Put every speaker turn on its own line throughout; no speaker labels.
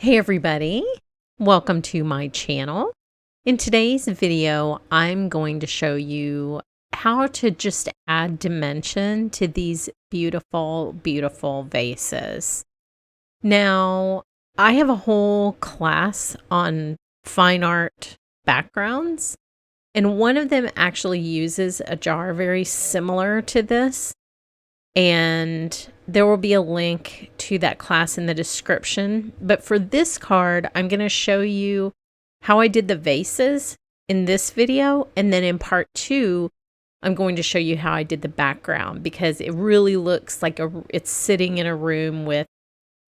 Hey everybody, welcome to my channel. In today's video, I'm going to show you how to just add dimension to these beautiful, beautiful vases. Now, I have a whole class on fine art backgrounds, and one of them actually uses a jar very similar to this. And there will be a link to that class in the description. But for this card, I'm going to show you how I did the vases in this video. And then in part 2, I'm going to show you how I did the background, because it really looks like it's sitting in a room with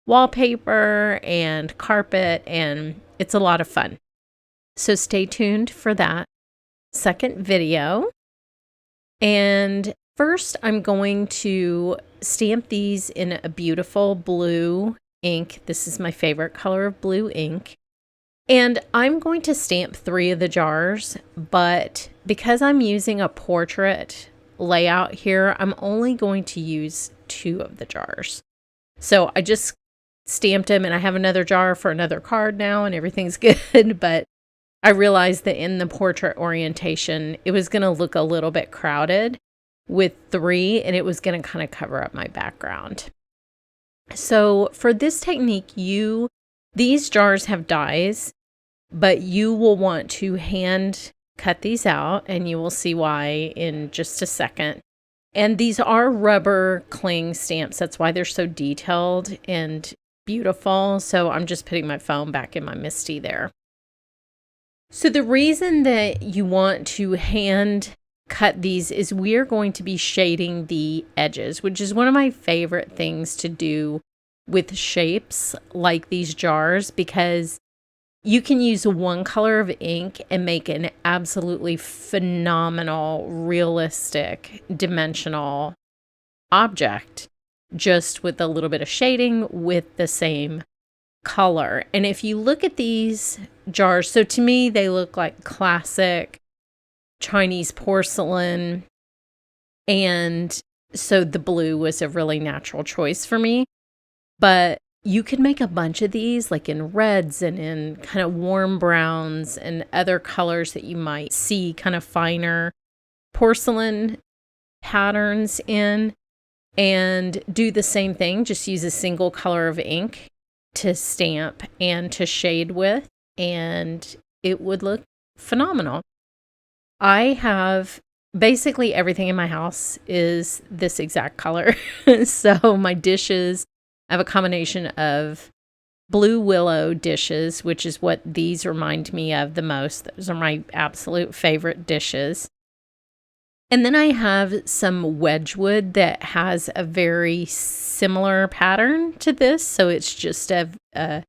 wallpaper and carpet, and it's a lot of fun. So stay tuned for that second video. And first, I'm going to stamp these in a beautiful blue ink. This is my favorite color of blue ink. And I'm going to stamp 3 of the jars, but because I'm using a portrait layout here, I'm only going to use 2 of the jars. So I just stamped them, and I have another jar for another card now, and everything's good. But I realized that in the portrait orientation, it was going to look a little bit crowded with 3, and it was going to kind of cover up my background. So for this technique, these jars have dies, but you will want to hand cut these out, and you will see why in just a second. And these are rubber cling stamps. That's why they're so detailed and beautiful. So I'm just putting my phone back in my MISTI there. So the reason that you want to hand cut these is we're going to be shading the edges, which is one of my favorite things to do with shapes like these jars, because you can use one color of ink and make an absolutely phenomenal, realistic, dimensional object just with a little bit of shading with the same color. And if you look at these jars, so to me, they look like classic Chinese porcelain, and so the blue was a really natural choice for me. But you could make a bunch of these like in reds and in kind of warm browns and other colors that you might see kind of finer porcelain patterns in, and do the same thing. Just use a single color of ink to stamp and to shade with, and it would look phenomenal. I have basically everything in my house is this exact color. So my dishes, I have a combination of blue willow dishes, which is what these remind me of the most. Those are my absolute favorite dishes. And then I have some Wedgwood that has a very similar pattern to this. So it's just a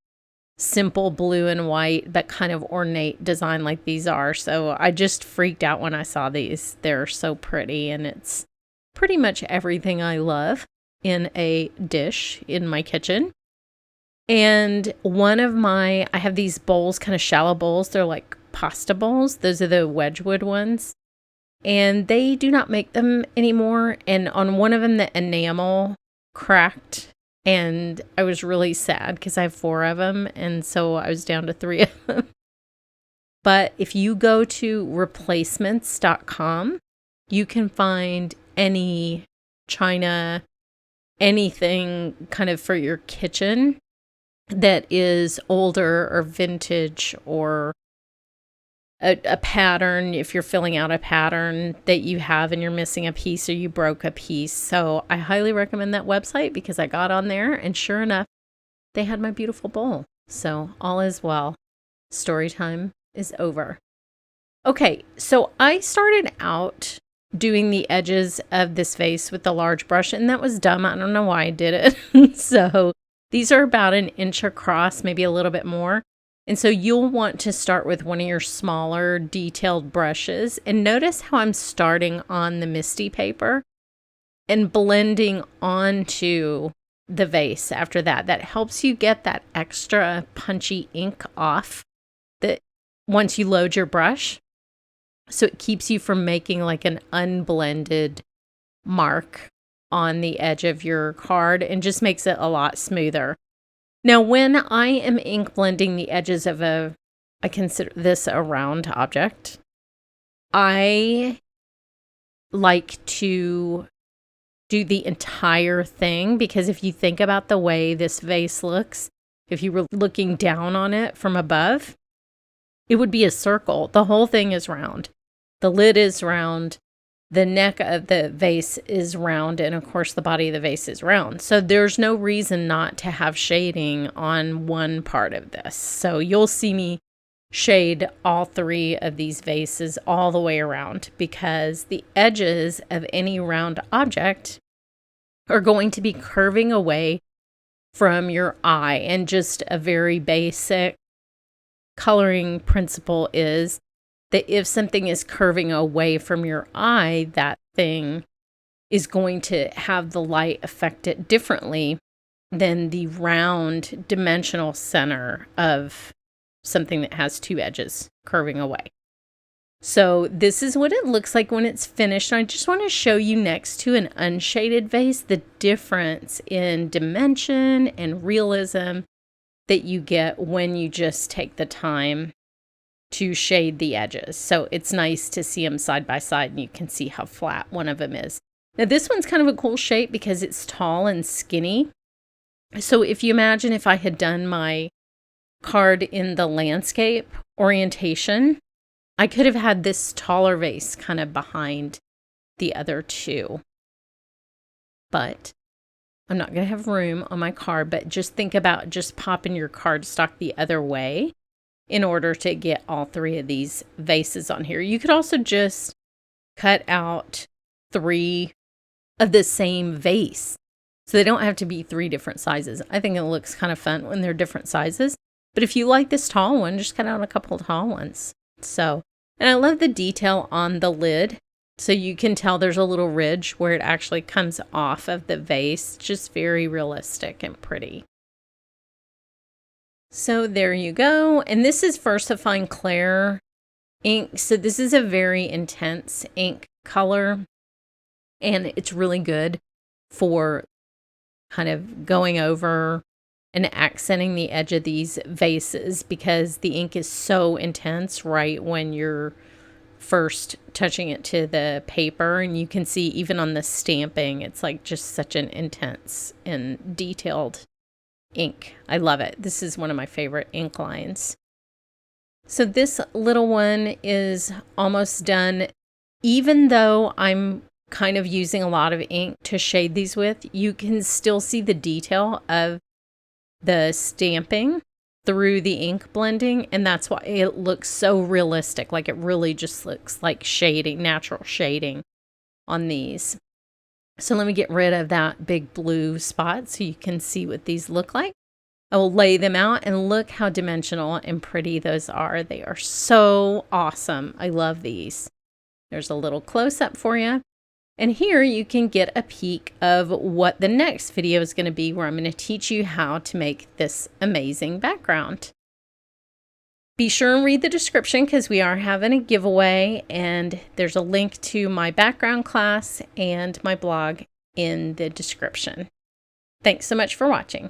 simple blue and white, but kind of ornate design like these are. So I just freaked out when I saw these. They're so pretty, and it's pretty much everything I love in a dish in my kitchen. And I have these bowls, kind of shallow bowls. They're like pasta bowls. Those are the Wedgwood ones. And they do not make them anymore. And on one of them, the enamel cracked. And I was really sad because I have 4 of them. And so I was down to 3 of them. But if you go to replacements.com, you can find any china, anything kind of for your kitchen that is older or vintage, or a pattern, if you're filling out a pattern that you have and you're missing a piece or you broke a piece. So I highly recommend that website, because I got on there and sure enough, they had my beautiful bowl. So all is well. Story time is over. Okay, so I started out doing the edges of this vase with the large brush, and that was dumb. I don't know why I did it. So these are about 1 inch across, maybe a little bit more. And so you'll want to start with one of your smaller detailed brushes, and notice how I'm starting on the MISTI paper and blending onto the vase after that. That helps you get that extra punchy ink off that once you load your brush. So it keeps you from making like an unblended mark on the edge of your card, and just makes it a lot smoother. Now, when I am ink blending the edges of I consider this a round object, I like to do the entire thing, because if you think about the way this vase looks, if you were looking down on it from above, it would be a circle. The whole thing is round. The lid is round. The neck of the vase is round. And of course, the body of the vase is round. So there's no reason not to have shading on one part of this. So you'll see me shade all three of these vases all the way around, because the edges of any round object are going to be curving away from your eye. And just a very basic coloring principle is that if something is curving away from your eye, that thing is going to have the light affect it differently than the round dimensional center of something that has two edges curving away. So this is what it looks like when it's finished. And I just want to show you next to an unshaded vase the difference in dimension and realism that you get when you just take the time to shade the edges. So it's nice to see them side by side, and you can see how flat one of them is. Now this one's kind of a cool shape because it's tall and skinny. So if you imagine if I had done my card in the landscape orientation, I could have had this taller vase kind of behind the other two. But I'm not going to have room on my card, but just think about just popping your cardstock the other way in order to get all three of these vases on here. You could also just cut out three of the same vase, so they don't have to be three different sizes. I think it looks kind of fun when they're different sizes. But if you like this tall one, just cut out a couple of tall ones. So, and I love the detail on the lid. So you can tell there's a little ridge where it actually comes off of the vase. Just very realistic and pretty. So there you go. And this is VersaFine Clair ink. So this is a very intense ink color, and it's really good for kind of going over and accenting the edge of these vases, because the ink is so intense right when you're first touching it to the paper. And you can see even on the stamping, it's like just such an intense and detailed ink. I love it. This is one of my favorite ink lines. So this little one is almost done. Even though I'm kind of using a lot of ink to shade these with, you can still see the detail of the stamping through the ink blending, and that's why it looks so realistic. Like it really just looks like shading, natural shading on these. So let me get rid of that big blue spot so you can see what these look like. I will lay them out, and look how dimensional and pretty those are. They are so awesome. I love these. There's a little close-up for you. And here you can get a peek of what the next video is going to be, where I'm going to teach you how to make this amazing background. Be sure and read the description, because we are having a giveaway, and there's a link to my background class and my blog in the description. Thanks so much for watching.